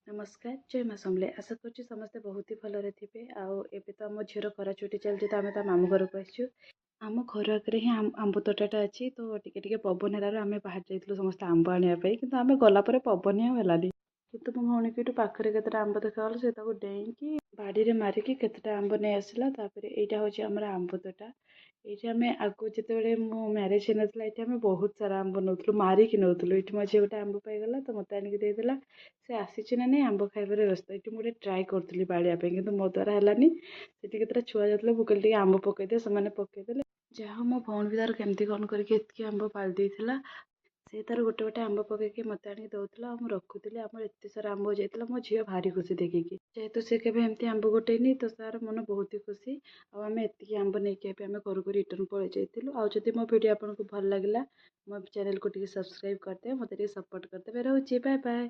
नमस्कार जय माँ समले आशा करुँच समस्ते बहुत ही भलरे थे आबे तो आम झीर खरा छुट्टी चलती तो आम ता मामू घर को आसचु आम घर आगे ही आंब तोटाटा अच्छी तो टिके पवन हेलार आम बाहर जाइलु समस्त आंब आने कि आम गलापर पवन ही हेलानी कि मो भौणी की पाखे केतटा आंब देखा से डेईकी बाड़ी में मारिकी केतटा आंब नहीं आसला यहाँ हूँ आम आंब तोटा ये आम आगु जिते मो म्यारेज होना ये आम बहुत सारा आंब नौलु मारिकी नौलु ये मझे गोटे आंब पाईगला तो मत आनिक देदेला से आसी ना नहीं आंब खाइबार व्यस्त ये गोटे ट्राए करी बाड़िया कि मो द्वारा हेलानी से केतटा छुआ जाता मुझे आंब पकईदे से पकईदे जहाँ मो भौणी भी तार केमती कौन करके आंब पाल देला से तार गोटे गोटे आंब पकईकी मत आनी दौला मुझे रखुली आम एत सारा आंब हो जाता मो झील भारी खुशी देखिकी जेहेतु से केवे एमती आंब गोटेनी तो तार मन बहुत ही खुशी आम एति आंब नहीं आम घर को रिटर्न पलि जाइलु आदि मो वीडियो आपको भल लगे मो चैनल को सब्सक्राइब करदे मत सपोर्ट करदे रोचे बाय बाय।